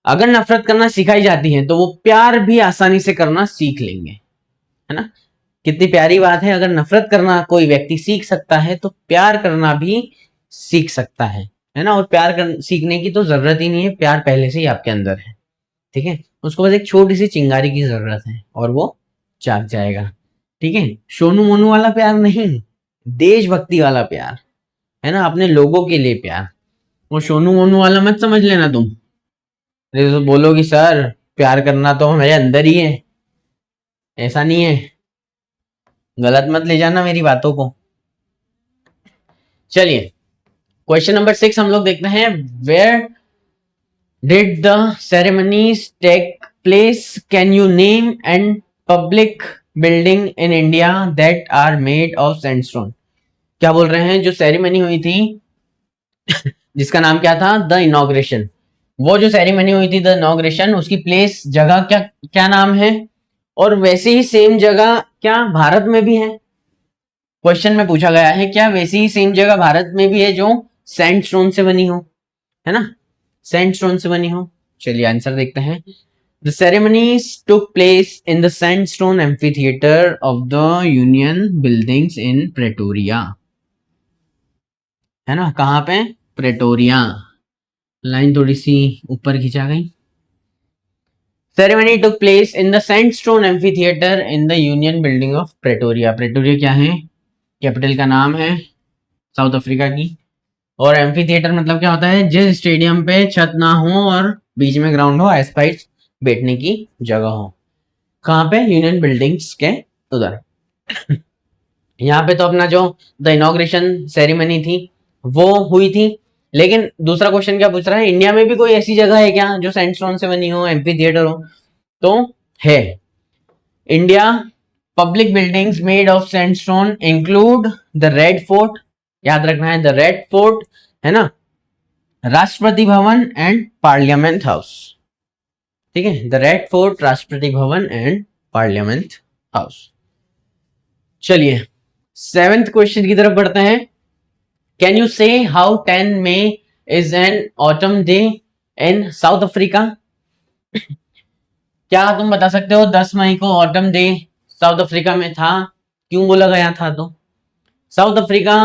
अगर नफरत करना सिखाई जाती है तो वो प्यार भी आसानी से करना सीख लेंगे, है ना। कितनी प्यारी बात है, अगर नफरत करना कोई व्यक्ति सीख सकता है तो प्यार करना भी सीख सकता है ना। और सीखने की तो जरूरत ही नहीं है, प्यार पहले से ही आपके अंदर है, ठीक है। उसको बस एक छोटी सी चिंगारी की जरूरत है और वो जाग जाएगा, ठीक है। सोनू मोनू वाला प्यार नहीं, देशभक्ति वाला प्यार, है ना, अपने लोगों के लिए प्यार। वो सोनू मोनू वाला मत समझ लेना तुम, तो बोलोगी सर प्यार करना तो मेरे अंदर ही है, ऐसा नहीं है, गलत मत ले जाना मेरी बातों को। चलिए, क्वेश्चन नंबर 6 हम लोग देखते हैं। Where did the ceremonies take place? Can you name and public building in India that are made of sandstone? क्या बोल रहे हैं? जो सेरेमनी हुई थी जिसका नाम क्या था? The inauguration. वो जो सेरेमनी हुई थी द इनॉग्रेशन, उसकी प्लेस, जगह क्या क्या नाम है? और वैसे ही सेम जगह क्या भारत में भी है? क्वेश्चन में पूछा गया है क्या वैसी ही सेम जगह भारत में भी है जो सैंडस्टोन से बनी हो, है ना, सैंडस्टोन से बनी हो। चलिए आंसर देखते हैं। The ceremonies took place in the sandstone amphitheatre of the union buildings in Pretoria, है ना। कहां पे? प्रेटोरिया। लाइन थोड़ी सी ऊपर खिंचा गई। Ceremony took place in the sandstone amphitheatre in the union building of Pretoria. Pretoria क्या है? कैपिटल का नाम है साउथ अफ्रीका की। और एम्फीथिएटर मतलब क्या होता है? जिस स्टेडियम पे छत ना हो और बीच में ग्राउंड हो, आइस बैठने की जगह हो। कहाँ पे? यूनियन बिल्डिंग्स के उधर। यहाँ पे तो अपना जो द इनॉग्रेशन सेरेमनी थी वो हुई थी। लेकिन दूसरा क्वेश्चन क्या पूछ रहा है? इंडिया में भी कोई ऐसी जगह है क्या जो सैंडस्टोन से बनी हो, एम्फीथिएटर हो? तो है। India public buildings made of sandstone include the red fort, याद रखना है, द रेड फोर्ट, है ना, Rashtrapati Bhavan and parliament house, ठीक है। The red fort, Rashtrapati Bhavan and parliament house. चलिए 7th क्वेश्चन की तरफ बढ़ते हैं। कैन यू से how 10 May is an autumn day in south Africa? क्या तुम बता सकते हो 10 मई को ऑटम डे साउथ अफ्रीका में था? क्यों बोला गया था? तो south Africa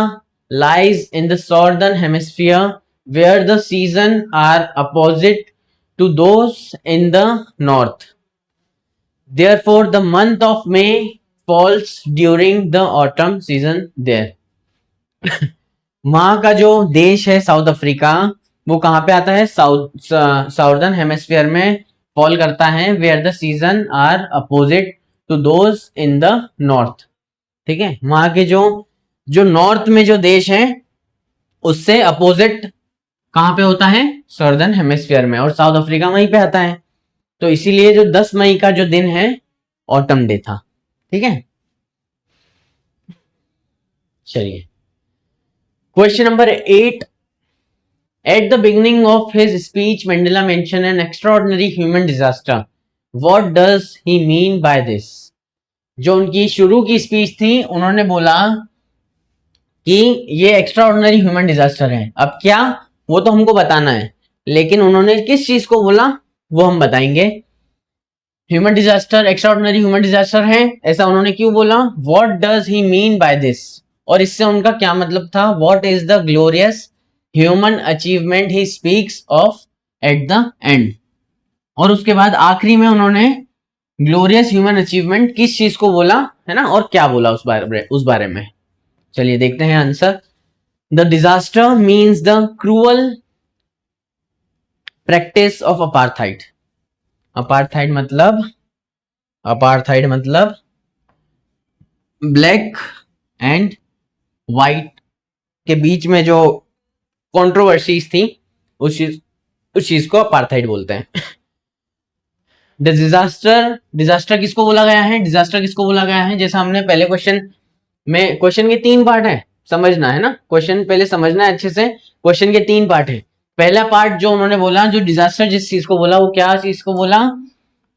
lies in the southern hemisphere where the seasons are opposite to those in the north. Therefore, the month of May falls during the autumn season there. वहां का जो देश है साउथ अफ्रीका, वो कहां पे आता है? साउदर्न हेमिस्फीयर में फॉल करता है, where the season are opposite to those in the north. ठीक है, वहां के जो नॉर्थ में जो देश है उससे अपोजिट कहां पे होता है? सदर्न हेमिस्फीयर में, और साउथ अफ्रीका वहीं पे आता है। तो इसीलिए जो 10 मई का जो दिन है ऑटम डे था। ठीक है, चलिए question number 8। At the beginning of his speech, Mandela mentioned an extraordinary human disaster. What does he mean by this? जो उनकी शुरू की स्पीच थी, उन्होंने बोला कि ये एक्स्ट्राऑर्डिनरी ह्यूमन डिजास्टर है। अब क्या, वो तो हमको बताना है, लेकिन उन्होंने किस चीज को बोला वो हम बताएंगे। Human disaster, extraordinary human disaster है, ऐसा उन्होंने क्यों बोला? What does he mean by this, और इससे उनका क्या मतलब था? What is the glorious human achievement he speaks of at the end. और उसके बाद आखिरी में उन्होंने ग्लोरियस ह्यूमन अचीवमेंट किस चीज को बोला है ना, और क्या बोला उस बारे में। चलिए देखते हैं answer. The disaster means the cruel practice of apartheid. Apartheid मतलब ब्लैक एंड व्हाइट के बीच में जो कंट्रोवर्सीज थी, उस चीज को अपार्थाइड बोलते हैं। डिजास्टर किसको बोला गया है? डिजास्टर किसको बोला गया है? जैसा हमने पहले क्वेश्चन में, क्वेश्चन के 3 पार्ट है, समझना है ना, क्वेश्चन पहले समझना है अच्छे से। क्वेश्चन के 3 पार्ट है। पहला पार्ट जो उन्होंने बोला, जो डिजास्टर जिस चीज को बोला, वो क्या चीज को बोला?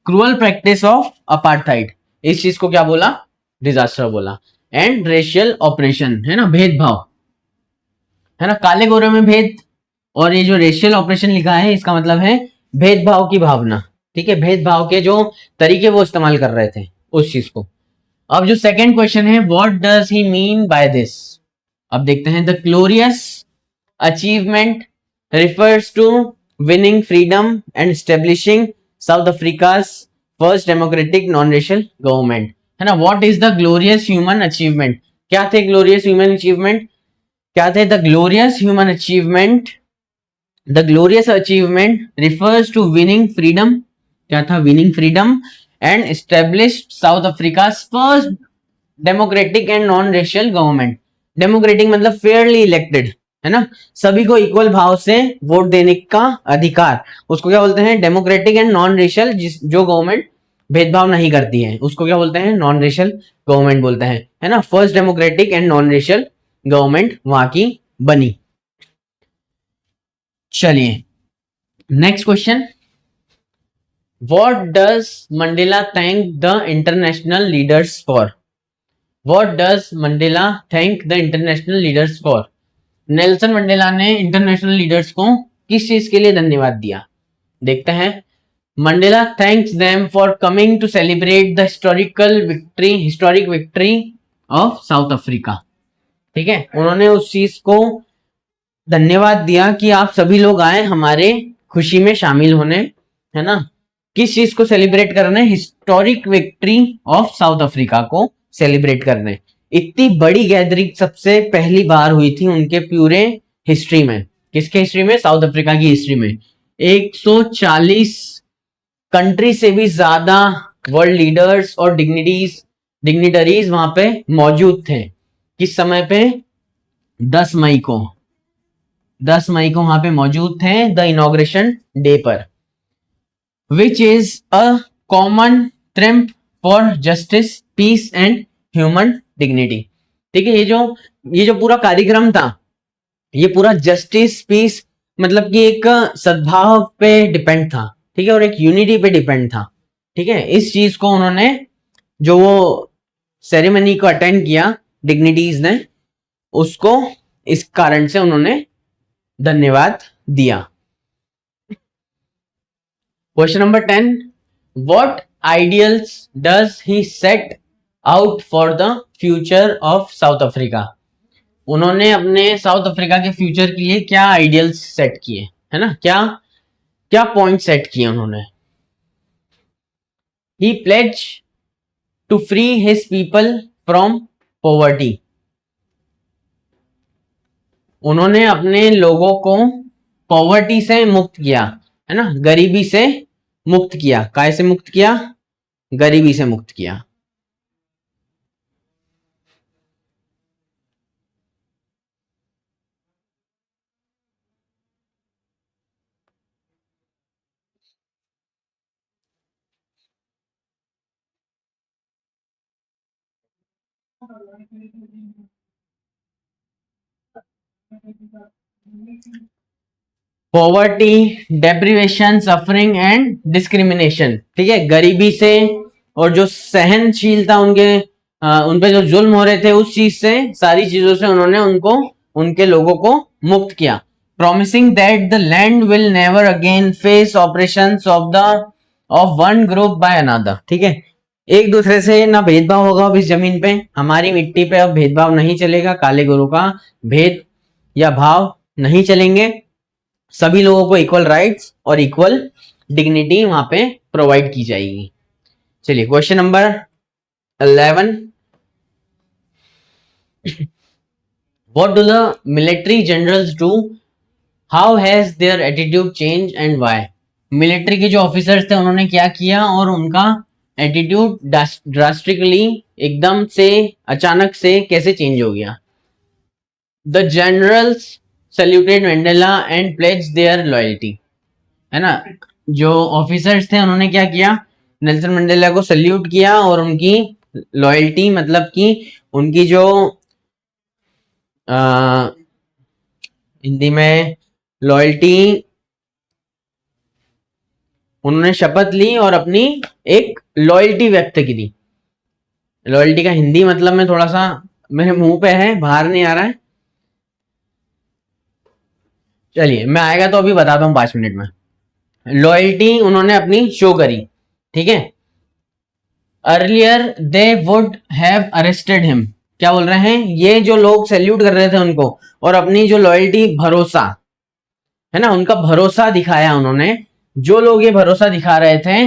Cruel practice of apartheid. इस चीज को क्या बोला? डिजास्टर बोला। एंड रेशियल ऑपरेशन है ना, भेदभाव है ना, काले गोरे में भेद। और ये जो रेशियल ऑपरेशन लिखा है, इसका मतलब है भेदभाव की भावना। ठीक है, भेदभाव के जो तरीके वो इस्तेमाल कर रहे थे उस चीज को। अब जो सेकंड क्वेश्चन है, what does he mean by this. अब देखते हैं। The glorious achievement refers to winning freedom and establishing South Africa's first democratic non-racial government, है ना। What is the glorious human achievement? क्या थे glorious human achievement? क्या थे the glorious human achievement? The glorious achievement refers to winning freedom. क्या था? winning freedom and established South Africa's first democratic and non-racial government. Democratic मतलब fairly elected, है ना, सभी को इक्वल भाव से वोट देने का अधिकार, उसको क्या बोलते हैं? Democratic and non racial. जो गवर्नमेंट भेदभाव नहीं करती है उसको क्या बोलते हैं? नॉन रेशियल गवर्नमेंट बोलते हैं, है ना। First democratic and non racial government वहां की बनी। चलिए next question. What does Mandela thank the international leaders for? What does Mandela thank the international leaders for? Nelson Mandela ने इंटरनेशनल लीडर्स को किस चीज के लिए धन्यवाद दिया? देखते हैं। Mandela thanks them for coming to celebrate the historic victory of South Africa. ठीक है, उन्होंने उस चीज को धन्यवाद दिया कि आप सभी लोग आए हमारे खुशी में शामिल होने, है ना। किस चीज को सेलिब्रेट करने? Historic victory of South Africa को सेलिब्रेट करने। इतनी बड़ी गैदरिंग सबसे पहली बार हुई थी उनके पूरे हिस्ट्री में। किसके हिस्ट्री में? साउथ अफ्रीका की हिस्ट्री में। 140 कंट्री से भी ज्यादा वर्ल्ड लीडर्स और डिग्निटरीज वहां पे मौजूद थे। किस समय पे? 10 मई को वहां पे मौजूद थे, द इनॉग्रेशन डे पर। Which is a common triumph for justice, peace and human dignity. ठीक है, ये जो पूरा कार्यक्रम था, ये पूरा जस्टिस, पीस मतलब कि एक सद्भाव पे डिपेंड था। ठीक है, और एक यूनिटी पे डिपेंड था। ठीक है, इस चीज को उन्होंने, जो वो सेरेमनी को अटेंड किया डिग्निटीज ने, उसको इस कारण से उन्होंने धन्यवाद दिया। Question number 10। What ideals does he set out for the future of South Africa? उन्होंने अपने साउथ अफ्रीका के फ्यूचर के लिए क्या आइडियल्स सेट किए, है ना, क्या क्या पॉइंट सेट किए उन्होंने। He pledge to free his people from poverty, उन्होंने अपने लोगों को पॉवर्टी से मुक्त किया, है ना, गरीबी से मुक्त किया। काय से मुक्त किया? गरीबी से मुक्त किया। Poverty, deprivation, suffering and discrimination, ठीक है, गरीबी से और जो सहनशीलता उनके उन पे जो जुल्म हो रहे थे उस चीज से, सारी चीजों से उन्होंने उनको, उनके लोगों को मुक्त किया। Promising that the land will never again face operations of one group by another, ठीक है, एक दूसरे से ना भेदभाव होगा अब इस जमीन पे, हमारी मिट्टी पे अब भेदभाव नहीं चलेगा, काले गोरों का भेद या भाव नहीं चलेंगे, सभी लोगों को इक्वल राइट्स और इक्वल डिग्निटी वहां पे प्रोवाइड की जाएगी। चलिए question number 11, what do the military generals do, how has their attitude change and why. Military के जो ऑफिसर्स थे उन्होंने क्या किया और उनका एटीट्यूड ड्रास्टिकली, एकदम से, अचानक से कैसे चेंज हो गया। The generals saluted Mandela and pledge their loyalty, है ना, जो ऑफिसर्स थे उन्होंने क्या किया, नेल्सन मंडेला को सल्यूट किया और उनकी लॉयल्टी, मतलब कि उनकी जो हिंदी में लॉयल्टी, उन्होंने शपथ ली और अपनी एक लॉयल्टी व्यक्त की थी। लॉयल्टी का हिंदी मतलब में थोड़ा सा मेरे मुंह पे है, बाहर नहीं आ रहा है, चलिए मैं आएगा तो अभी बताता हूं 5 मिनट में। लॉयल्टी उन्होंने अपनी शो करी, ठीक है। Earlier they would have arrested him, क्या बोल रहे हैं, ये जो लोग सैल्यूट कर रहे थे उनको और अपनी जो लॉयल्टी, भरोसा, है ना, उनका भरोसा दिखाया उन्होंने, जो लोग ये भरोसा दिखा रहे थे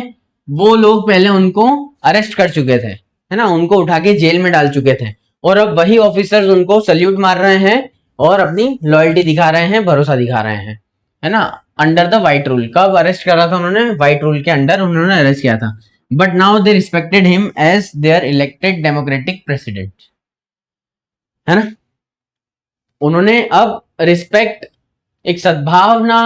वो लोग पहले उनको अरेस्ट कर चुके थे, है ना, उनको उठा के जेल में डाल चुके थे, और अब वही ऑफिसर्स उनको सल्यूट मार रहे हैं और अपनी लॉयल्टी दिखा रहे हैं, भरोसा दिखा रहे हैं, है ना, अंडर द व्हाइट रूल। कब अरेस्ट करा था उन्होंने? व्हाइट रूल के अंडर उन्होंने अरेस्ट किया था। But now they respected him as their elected democratic president, है ना, उन्होंने अब रिस्पेक्ट, एक सद्भावना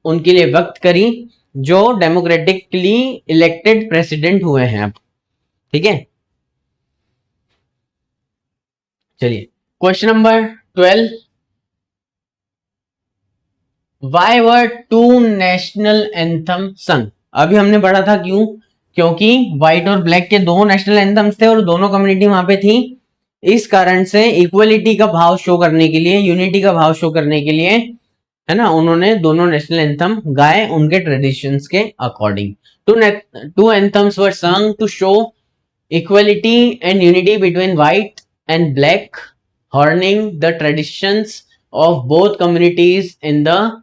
उनके लिए व्यक्त करी, जो डेमोक्रेटिकली इलेक्टेड प्रेसिडेंट हुए हैं अब, ठीक है। चलिए question number 12, why were two national anthem sung. अभी हमने पढ़ा था क्यों, क्योंकि व्हाइट और ब्लैक के दो नेशनल एंथम्स थे और दोनों कम्युनिटी वहां पे थी, इस कारण से इक्वलिटी का भाव शो करने के लिए, यूनिटी का भाव शो करने के लिए, है ना, उन्होंने दोनों नेशनल एंथम गाए उनके ट्रेडिशंस के अकॉर्डिंग। Two anthems were sung to show equality and unity between white and black, honouring the traditions of both communities in the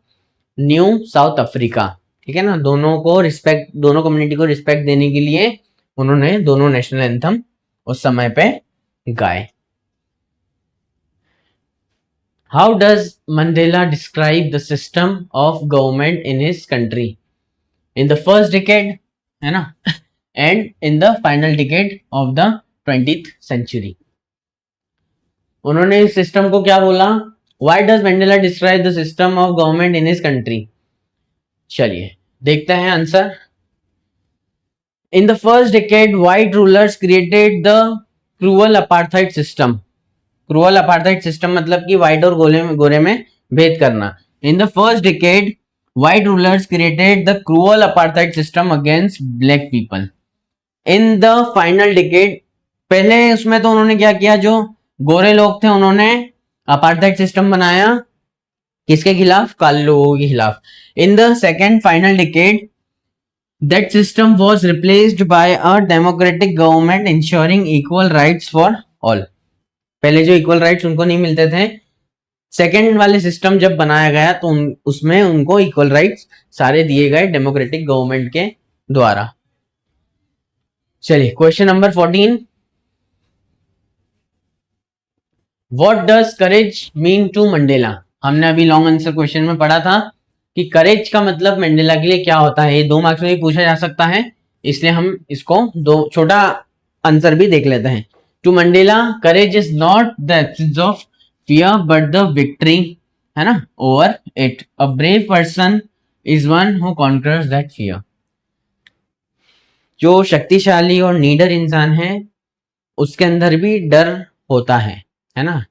new South Africa, ठीक है ना, दोनों को रिस्पेक्ट, दोनों कम्युनिटी को रिस्पेक्ट देने के लिए उन्होंने दोनों नेशनल एंथम उस समय पे गाए। How does Mandela describe the system of government in his country in the first decade, है ना, and in the final decade of the 20th century? उन्होंने इस सिस्टम को क्या बोला? Why does Mandela describe the system of government in his country? चलिए देखते हैं answer. In the first decade, white rulers created the cruel apartheid system. Cruel apartheid system मतलब कि व्हाइट और गोरे में भेद करना। In the first decade white rulers created the cruel apartheid system against black people. In the final decade, पहले उसमें तो उन्होंने क्या किया, जो गोरे लोग थे उन्होंने अपार्थाइड सिस्टम बनाया, किसके खिलाफ? काले लोगों के खिलाफ। In the second final decade that system was replaced by a democratic government ensuring equal rights for all. पहले जो इक्वल राइट्स उनको नहीं मिलते थे, सेकेंड वाले सिस्टम जब बनाया गया तो उसमें उनको इक्वल राइट्स सारे दिए गए डेमोक्रेटिक गवर्नमेंट के द्वारा। चलिए question number 14, what does courage mean to Mandela. हमने अभी लॉन्ग आंसर क्वेश्चन में पढ़ा था कि करेज का मतलब मंडेला के लिए क्या होता है। ये 2 मार्क्स में भी पूछा जा सकता है, इसलिए हम इसको दो छोटा आंसर भी देख लेते हैं। To Mandela courage is not the absence of fear but the victory, है ना, over it. A brave person is one who conquers that fear. जो शक्तिशाली और नीडर इंसान है उसके अंदर भी डर होता है ना।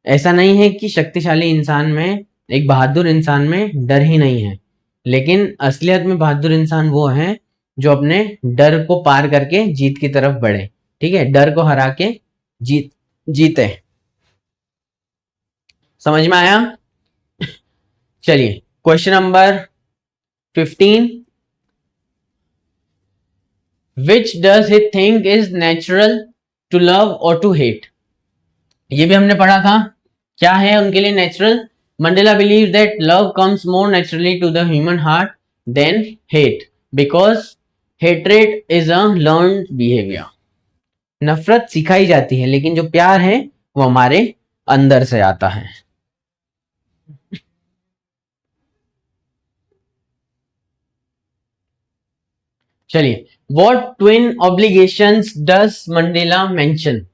ऐसा नहीं है कि शक्तिशाली इंसान में, एक बहादुर इंसान में डर ही नहीं है, लेकिन असलियत में बहादुर इंसान वो है जो अपने डर को पार करके जीत की तरफ बढ़े। ठीक है, डर को हरा के जीते। समझ में आया? चलिए question number 15, which does he think is natural to love और टू हेट। ये भी हमने पढ़ा था, क्या है उनके लिए natural. Mandela believe that love comes more naturally to the human heart than hate because hatred is a learned behaviour. नफरत सिखाई जाती है लेकिन जो प्यार है वो हमारे अंदर से आता है। चलिए, what twin obligations does Mandela mention.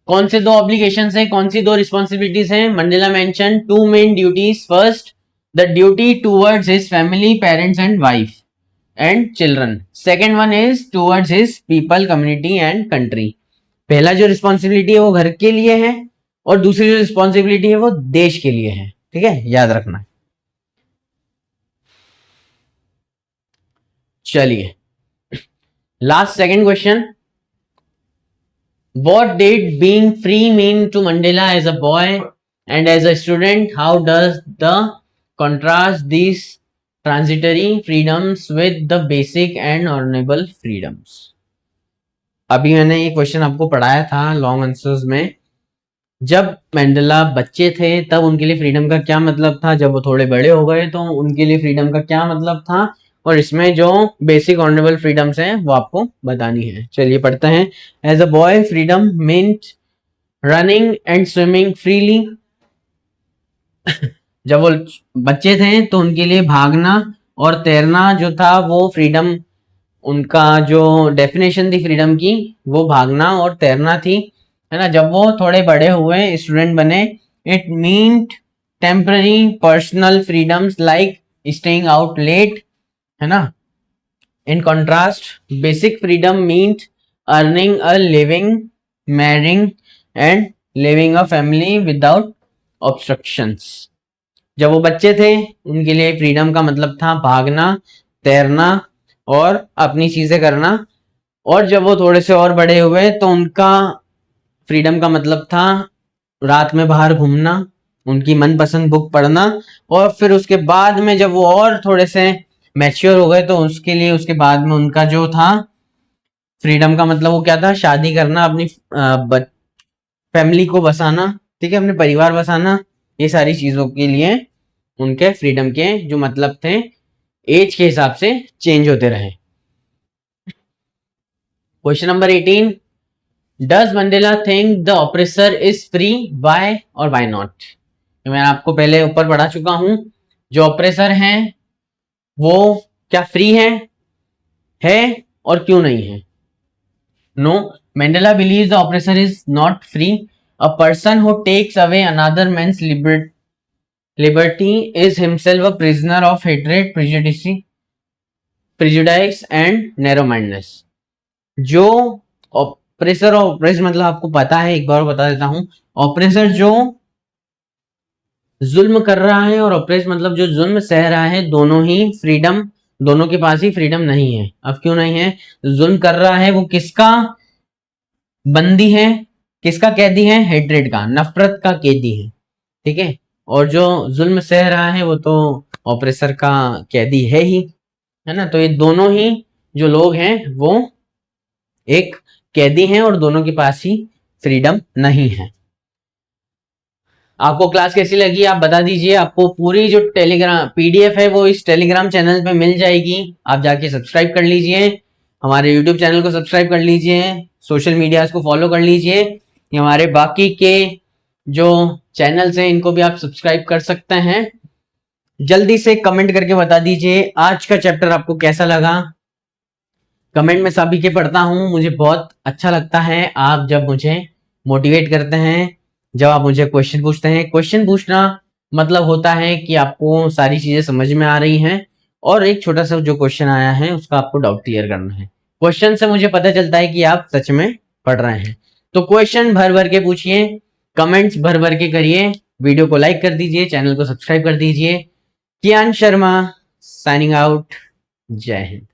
कौन से 2 ऑब्लिगेशंस हैं, कौन सी 2 रिस्पॉन्सिबिलिटीज हैं। Mandela mention 2 main duties. First, the duty towards his family, parents and wife and children. Second one is towards his people, community and country. पहला जो रिस्पॉन्सिबिलिटी है वो घर के लिए है और दूसरी जो रिस्पॉन्सिबिलिटी है वो देश के लिए है। ठीक है, याद रखना। चलिए last second question, what did being free mean to Mandela as a boy and as a student? How does the contrast these transitory freedoms with the basic and honorable freedoms? अभी मैंने ये क्वेश्चन आपको पढ़ाया था लॉन्ग आंसर्स में। जब मंडेला बच्चे थे तब उनके लिए फ्रीडम का क्या मतलब था, जब वो थोड़े बड़े हो गए तो उनके लिए फ्रीडम का क्या मतलब था, और इसमें जो बेसिक ऑनरेबल फ्रीडम्स हैं वो आपको बतानी है। चलिए पढ़ते हैं। As a boy freedom meant running and swimming freely. जब वो बच्चे थे तो उनके लिए भागना और तैरना जो था वो फ्रीडम, उनका जो डेफिनेशन थी फ्रीडम की वो भागना और तैरना थी, है ना। जब वो थोड़े बड़े हुए, स्टूडेंट बने, it meant temporary personal freedoms like staying out late, है ना। In contrast basic freedom meant earning a living, marrying and living a family without obstructions. जब वो बच्चे थे उनके लिए फ्रीडम का मतलब था भागना, तैरना और अपनी चीजें करना, और जब वो थोड़े से और बड़े हुए तो उनका फ्रीडम का मतलब था रात में बाहर घूमना, उनकी मनपसंद बुक पढ़ना, और फिर उसके बाद में जब वो और थोड़े से मैच्योर हो गए तो उसके लिए उसके बाद में उनका जो था फ्रीडम का मतलब वो क्या था, शादी करना, अपनी फैमिली को बसाना, ठीक है, अपने परिवार बसाना। ये सारी चीजों के लिए उनके फ्रीडम के जो मतलब थे एज के हिसाब से चेंज होते रहे। Question number 18, does Mandela think the oppressor is free, why और वाई नॉट। मैं आपको पहले ऊपर पढ़ा चुका हूं, जो ऑपरेसर हैं वो क्या फ्री है और क्यों नहीं है। No, Mandela believes the oppressor is not free. A person who takes away another man's liberty is himself a prisoner of hatred, prejudice and narrow mindness. जो ऑपरेसर, और ऑपरेस मतलब आपको पता है, एक बार बता देता हूं। ऑपरेसर जो जुल्म कर रहा है और ऑपरेस मतलब जो जुल्म सह रहा है, दोनों ही फ्रीडम, दोनों के पास ही फ्रीडम नहीं है। अब क्यों नहीं है? जुल्म कर रहा है वो किसका बंदी है, किसका कैदी है? हेट्रेड का, नफरत का कैदी है, ठीक है। और जो जुल्म सह रहा है वो तो ऑपरेसर का कैदी है ही, है ना। तो ये दोनों ही जो लोग हैं वो एक कैदी हैं और दोनों के पास ही फ्रीडम नहीं है। आपको क्लास कैसी लगी आप बता दीजिए। आपको पूरी जो टेलीग्राम पीडीएफ है वो इस टेलीग्राम चैनल पे मिल जाएगी, आप जाके सब्सक्राइब कर लीजिए, हमारे यूट्यूब चैनल को सब्सक्राइब कर लीजिए, सोशल मीडियाज को फॉलो कर लीजिए। ये हमारे बाकी के जो चैनल्स हैं इनको भी आप सब्सक्राइब कर सकते हैं। जल्दी से कमेंट करके बता दीजिए आज का चैप्टर आपको कैसा लगा। कमेंट में सभी के पढ़ता हूँ, मुझे बहुत अच्छा लगता है आप जब मुझे मोटिवेट करते हैं, जब आप मुझे क्वेश्चन पूछते हैं। क्वेश्चन पूछना मतलब होता है कि आपको सारी चीजें समझ में आ रही हैं और एक छोटा सा जो क्वेश्चन आया है उसका आपको डाउट क्लियर करना है। क्वेश्चन से मुझे पता चलता है कि आप सच में पढ़ रहे हैं। तो क्वेश्चन भर भर के पूछिए, कमेंट्स भर भर के करिए, वीडियो को लाइक कर दीजिए, चैनल को सब्सक्राइब कर दीजिए। कियान शर्मा साइनिंग आउट। जय हिंद।